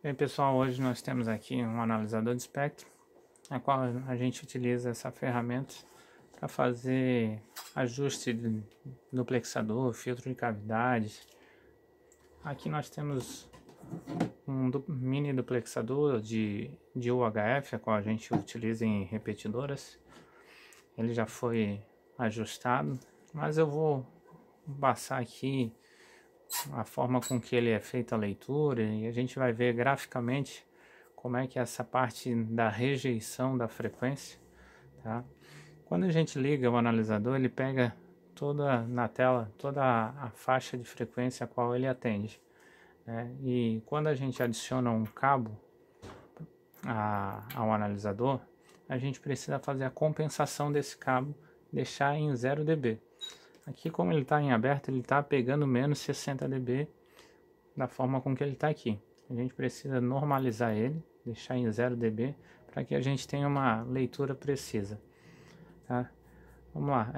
Bem, pessoal, hoje nós temos aqui um analisador de espectro, na qual a gente utiliza essa ferramenta para fazer ajuste de duplexador, filtro de cavidade. Aqui nós temos um mini duplexador de UHF, a qual a gente utiliza em repetidoras. Ele já foi ajustado, mas eu vou passar aqui a forma com que ele é feita a leitura e a gente vai ver graficamente como é que é essa parte da rejeição da frequência, tá? Quando a gente liga o analisador, ele pega toda na tela, toda a faixa de frequência a qual ele atende, né? E quando a gente adiciona um cabo ao analisador, a gente precisa fazer a compensação desse cabo, deixar em 0 dB. Aqui, como ele está em aberto, ele está pegando menos 60 dB da forma com que ele está aqui. A gente precisa normalizar ele, deixar em 0 dB, para que a gente tenha uma leitura precisa, tá? Vamos lá.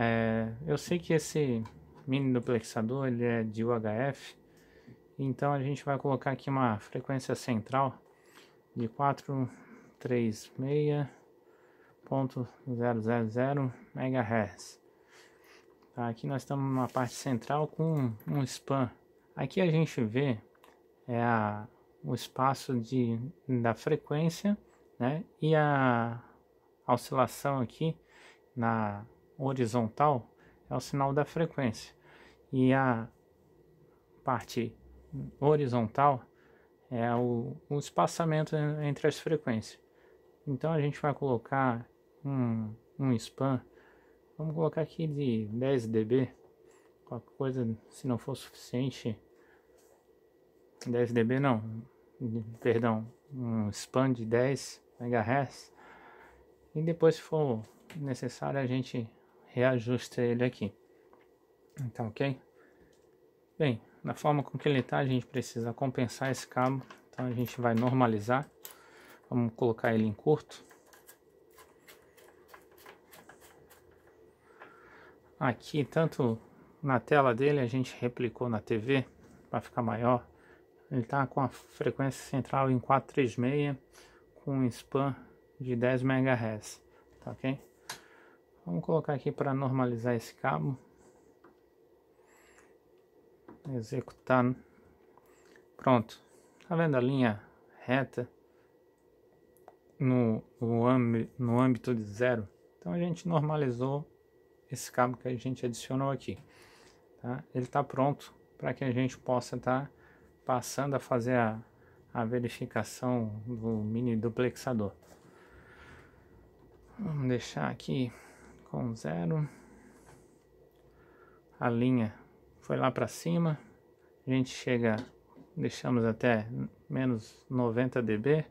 Eu sei que esse mini duplexador ele é de UHF, então a gente vai colocar aqui uma frequência central de 436.000 MHz. Aqui nós estamos numa parte central com um span. Aqui a gente vê o espaço da frequência, né? E a oscilação aqui na horizontal é o sinal da frequência. E a parte horizontal é o espaçamento entre as frequências. Então a gente vai colocar um span. Vamos colocar aqui de 10 dB, qualquer coisa, se não for suficiente, 10 dB não, perdão, um span de 10 MHz, e depois, se for necessário, a gente reajusta ele aqui, então, ok? Bem, da forma com que ele está, a gente precisa compensar esse cabo, então a gente vai normalizar, vamos colocar ele em curto. Aqui, tanto na tela dele, a gente replicou na TV para ficar maior. Ele está com a frequência central em 436 com um span de 10 MHz, tá ok? Vamos colocar aqui para normalizar esse cabo. Executar. Pronto. Tá vendo a linha reta no âmbito de 0? Então a gente normalizou esse cabo que a gente adicionou aqui, tá? Ele está pronto para que a gente possa estar passando a fazer a verificação do mini duplexador. Vamos deixar aqui com 0. A linha foi lá para cima, a gente deixamos até menos 90 dB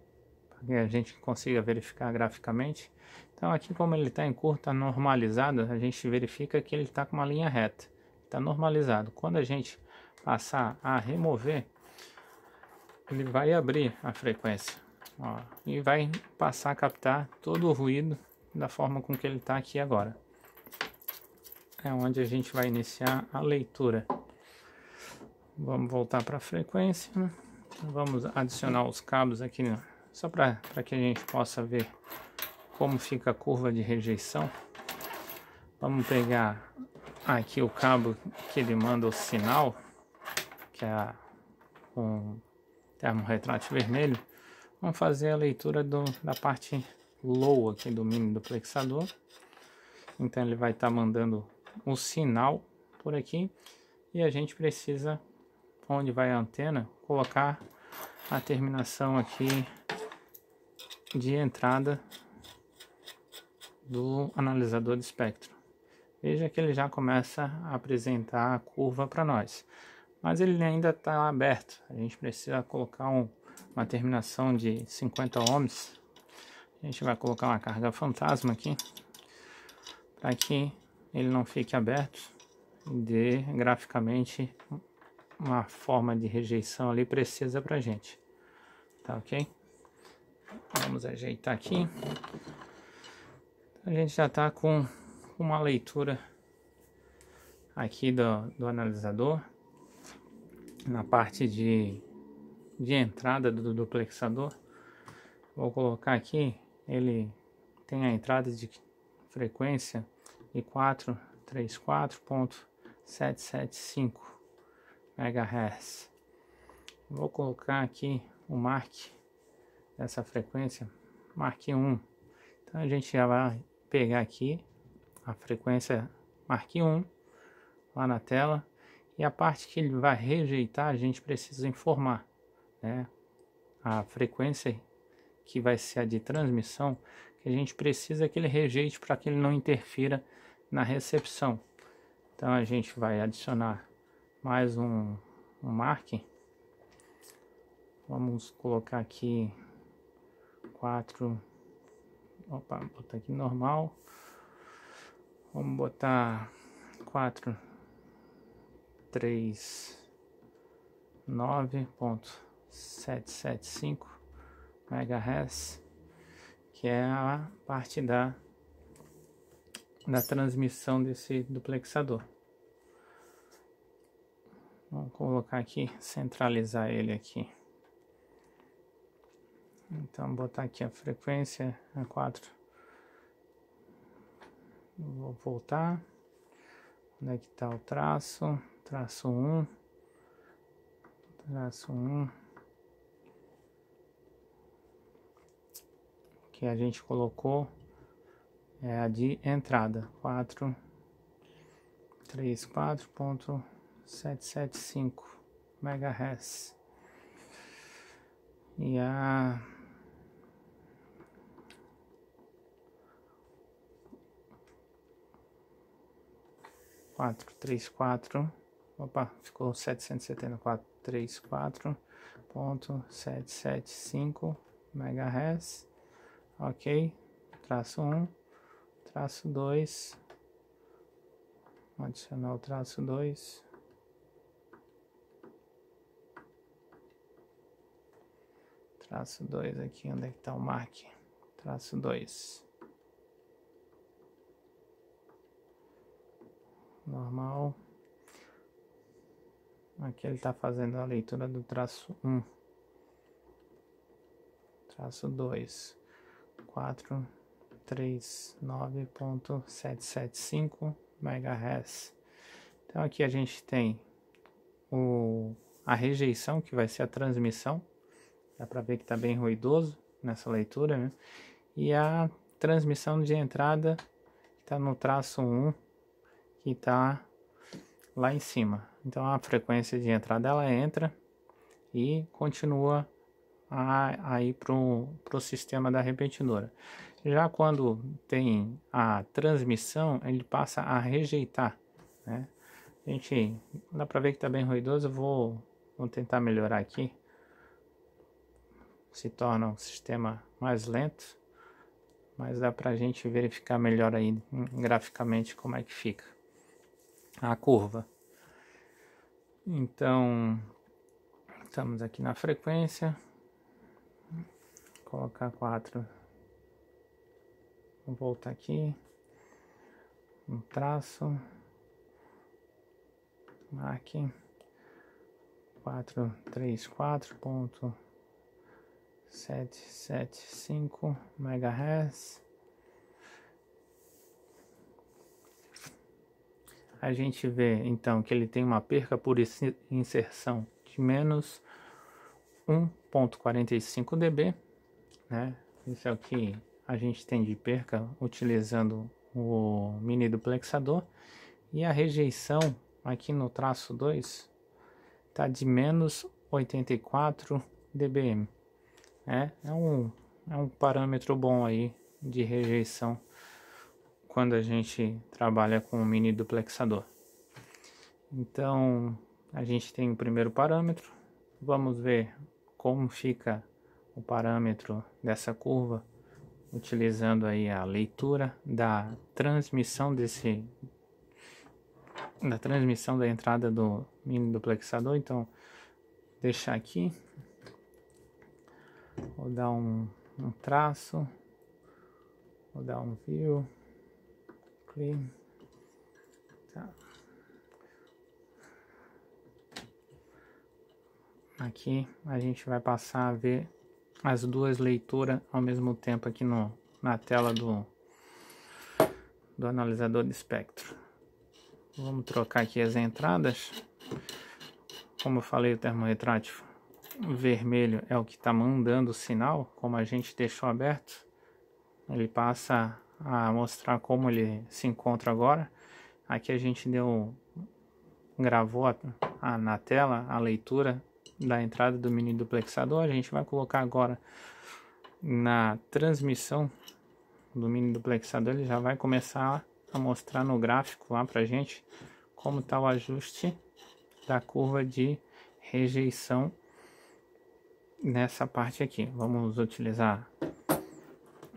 para que a gente consiga verificar graficamente. Então aqui, como ele está em curto, está normalizado, a gente verifica que ele está com uma linha reta, está normalizado. Quando a gente passar a remover, ele vai abrir a frequência, ó, e vai passar a captar todo o ruído da forma com que ele está aqui agora. É onde a gente vai iniciar a leitura. Vamos voltar para a frequência, vamos adicionar os cabos aqui, só para que a gente possa ver como fica a curva de rejeição. Vamos pegar aqui o cabo que ele manda o sinal, que é um termorretrátil vermelho. Vamos fazer a leitura da parte low aqui do mini duplexador. Então ele vai estar mandando o sinal por aqui e a gente precisa, onde vai a antena, colocar a terminação aqui de entrada do analisador de espectro. Veja que ele já começa a apresentar a curva para nós, mas ele ainda está aberto. A gente precisa colocar uma terminação de 50 ohms. A gente vai colocar uma carga fantasma aqui para que ele não fique aberto e dê graficamente uma forma de rejeição ali precisa para a gente, tá ok? Vamos ajeitar aqui. A gente já está com uma leitura aqui do analisador na parte de de entrada do duplexador. Vou colocar aqui, ele tem a entrada de frequência de 434.775 MHz. Vou colocar aqui o mark dessa frequência, mark 1. Então a gente já vai pegar aqui a frequência mark 1 lá na tela, e a parte que ele vai rejeitar a gente precisa informar, né? A frequência que vai ser a de transmissão, que a gente precisa que ele rejeite para que ele não interfira na recepção. Então a gente vai adicionar mais um mark. Vamos colocar aqui 4. Opa, botar aqui normal. Vamos botar 439.775 MHz, que é a parte da transmissão desse duplexador. Vamos colocar aqui, centralizar ele aqui. Então, botar aqui a frequência a 4. Vou voltar. Onde é que está o traço? Traço 1. Traço 1. Que a gente colocou é a de entrada. 434.775 MHz. E a opa, ficou 774.775 MHz. Ok, traço 1, traço 2, adicionar o traço 2, traço 2 aqui, onde é que está o mark? Traço 2, normal. Aqui ele está fazendo a leitura do traço 1, traço 2, 439.775 MHz. Então aqui a gente tem a rejeição, que vai ser a transmissão. Dá para ver que está bem ruidoso nessa leitura, né? E a transmissão de entrada está no traço 1, que está lá em cima. Então a frequência de entrada ela entra e continua a ir para o sistema da repetidora. Já quando tem a transmissão, ele passa a rejeitar, né? A gente dá para ver que está bem ruidoso. Vou tentar melhorar aqui. Se torna um sistema mais lento, mas dá para a gente verificar melhor aí graficamente como é que fica a curva. Então estamos aqui na frequência. Colocar 4, vou voltar aqui, um traço, mark 434.775 MHz. A gente vê então que ele tem uma perca por inserção de menos 1.45 dB, né? Isso é o que a gente tem de perca utilizando o mini duplexador. E a rejeição aqui no traço 2 está de menos 84 dBm. É um parâmetro bom aí de rejeição quando a gente trabalha com o mini duplexador. Então a gente tem o primeiro parâmetro. Vamos ver como fica o parâmetro dessa curva utilizando aí a leitura da transmissão da entrada do mini duplexador. Então deixar aqui, vou dar um traço, vou dar um view, clean, tá. Aqui a gente vai passar a ver as duas leituras ao mesmo tempo aqui na tela do analisador de espectro. Vamos trocar aqui as entradas. Como eu falei, o termorretrátil vermelho é o que está mandando o sinal. Como a gente deixou aberto, ele passa a mostrar como ele se encontra agora. Aqui a gente gravou na tela a leitura da entrada do mini duplexador. A gente vai colocar agora na transmissão do mini duplexador. Ele já vai começar a mostrar no gráfico lá pra gente como está o ajuste da curva de rejeição nessa parte aqui. Vamos utilizar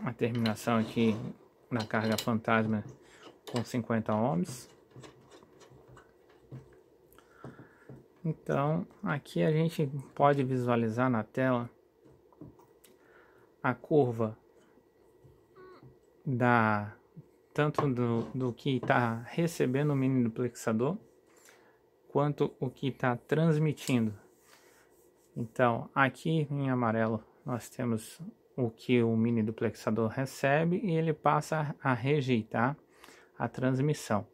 a terminação aqui na carga fantasma com 50 ohms. Então aqui a gente pode visualizar na tela a curva tanto do que está recebendo o mini duplexador quanto o que está transmitindo. Então aqui em amarelo nós temos o que o mini duplexador recebe e ele passa a rejeitar a transmissão,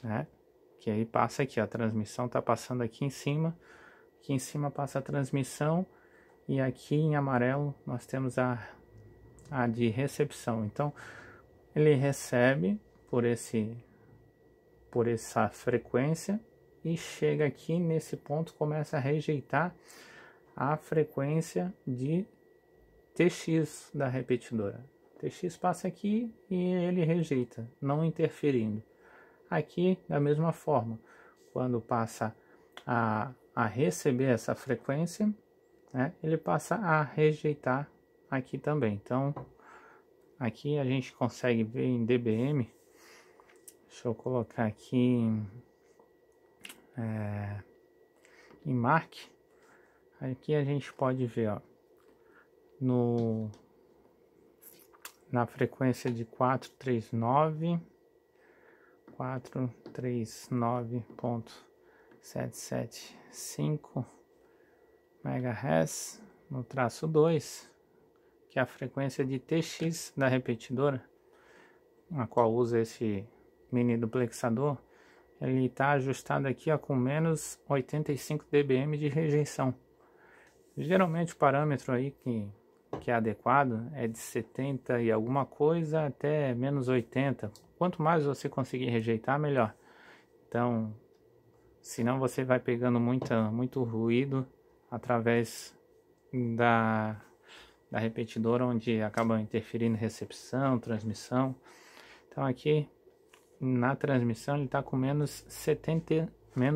né? Que aí passa aqui, a transmissão está passando aqui em cima passa a transmissão, e aqui em amarelo nós temos a de recepção. Então ele recebe por essa frequência e chega aqui nesse ponto, começa a rejeitar a frequência de TX da repetidora. TX passa aqui e ele rejeita, não interferindo. Aqui da mesma forma, quando passa a receber essa frequência, né, ele passa a rejeitar aqui também. Então aqui a gente consegue ver em dBm. Deixa eu colocar aqui em Mark. Aqui a gente pode ver, ó, na frequência de 439.775 MHz no traço 2, que é a frequência de TX da repetidora, a qual usa esse mini duplexador. Ele está ajustado aqui, ó, com menos 85 dBm de rejeição. Geralmente o parâmetro aí que é adequado é de 70 e alguma coisa até menos 80. Quanto mais você conseguir rejeitar, melhor. Então, senão você vai pegando muito ruído através da repetidora, onde acaba interferindo recepção, transmissão. Então aqui na transmissão ele está com menos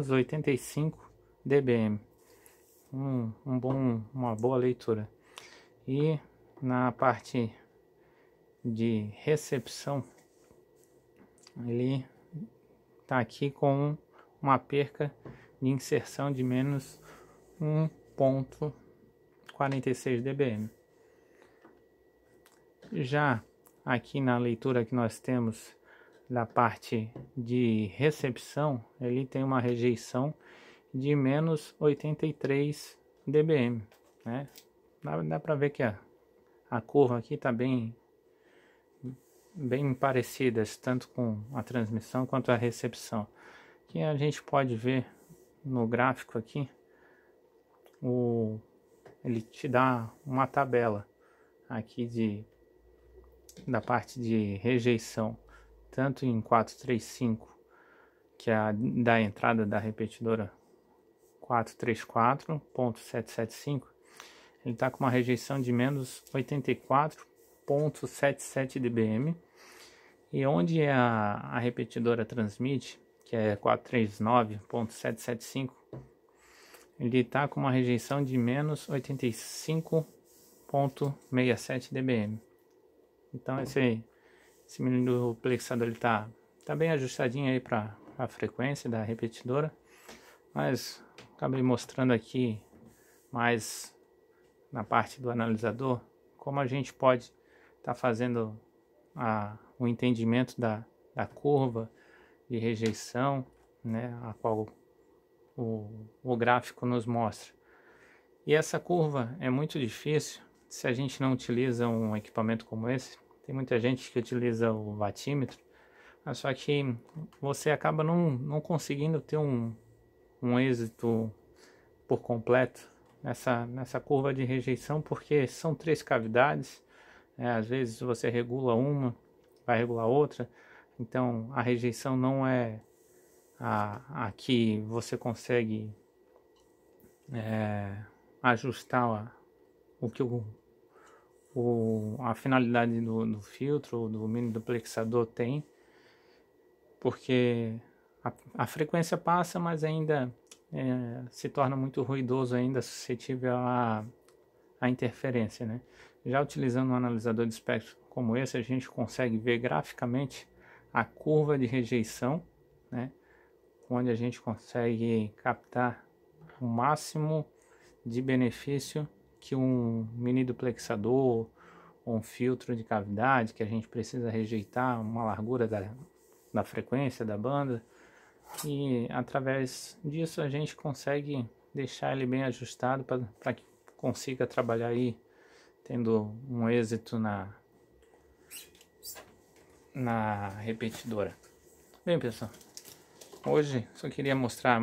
85 dBm. Uma boa leitura. E na parte de recepção ele está aqui com uma perca de inserção de menos 1.46 dBm. Já aqui na leitura que nós temos da parte de recepção, ele tem uma rejeição de menos 83 dBm, né? Dá para ver que a curva aqui está bem parecidas, tanto com a transmissão quanto a recepção. Aqui a gente pode ver no gráfico aqui, ele te dá uma tabela aqui da parte de rejeição, tanto em 435, que é a da entrada da repetidora 434.775, ele está com uma rejeição de menos 84.77 dBm, e onde a repetidora transmite, que é 439.775, ele está com uma rejeição de menos 85.67 dBm. Então esse mini duplexador ele tá bem ajustadinho aí para a frequência da repetidora, mas acabei mostrando aqui mais na parte do analisador como a gente pode estar fazendo o entendimento da curva de rejeição, né, a qual o gráfico nos mostra. E essa curva é muito difícil se a gente não utiliza um equipamento como esse. Tem muita gente que utiliza o watímetro, mas só que você acaba não conseguindo ter um êxito por completo nessa curva de rejeição, porque são 3 cavidades, às vezes você regula uma, vai regular outra, então a rejeição não é a que você consegue ajustar o que a finalidade do filtro, do mini duplexador tem, porque a frequência passa, mas ainda se torna muito ruidoso, ainda suscetível à interferência, né? Já utilizando um analisador de espectro como esse, a gente consegue ver graficamente a curva de rejeição, né? Onde a gente consegue captar o máximo de benefício que um mini duplexador ou um filtro de cavidade, que a gente precisa rejeitar uma largura da frequência da banda, e através disso a gente consegue deixar ele bem ajustado para que consiga trabalhar aí tendo um êxito na repetidora. Bem, pessoal, hoje só queria mostrar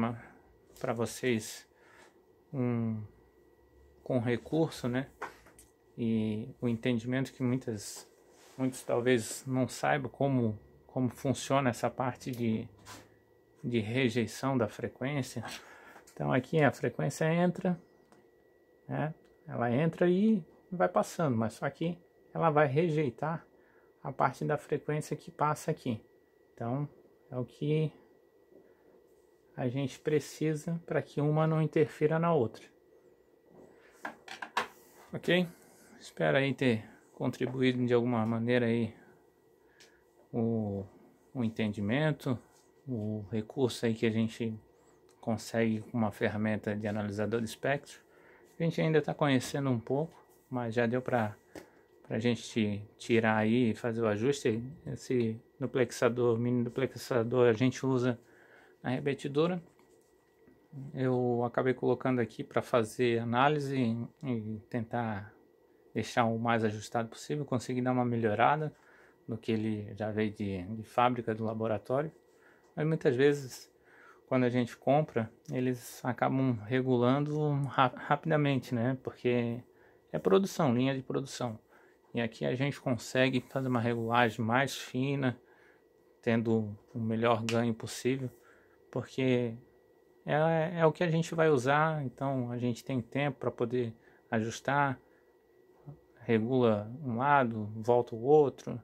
para vocês com recurso, né, e o entendimento que muitos talvez não saibam como funciona essa parte de rejeição da frequência. Então aqui a frequência entra, né, ela entra e vai passando, mas só que ela vai rejeitar a parte da frequência que passa aqui. Então é o que a gente precisa para que uma não interfira na outra. Ok? Espero aí ter contribuído de alguma maneira aí o entendimento, o recurso aí que a gente consegue com uma ferramenta de analisador de espectro. A gente ainda está conhecendo um pouco, mas já deu para a gente tirar aí e fazer o ajuste. Esse duplexador, mini duplexador, a gente usa na repetidora. Eu acabei colocando aqui para fazer análise e tentar deixar o mais ajustado possível, consegui dar uma melhorada no que ele já veio de fábrica do laboratório, mas muitas vezes quando a gente compra, eles acabam regulando rapidamente, né? Porque é produção, linha de produção. E aqui a gente consegue fazer uma regulagem mais fina, tendo o melhor ganho possível, porque é o que a gente vai usar, então a gente tem tempo para poder ajustar, regula um lado, volta o outro,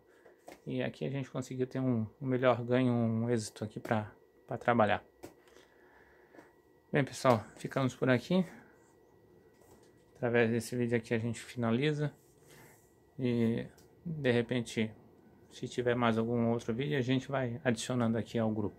e aqui a gente conseguiu ter um melhor ganho, um êxito aqui para trabalhar. Bem, pessoal, ficamos por aqui. Através desse vídeo aqui a gente finaliza, e de repente, se tiver mais algum outro vídeo, a gente vai adicionando aqui ao grupo.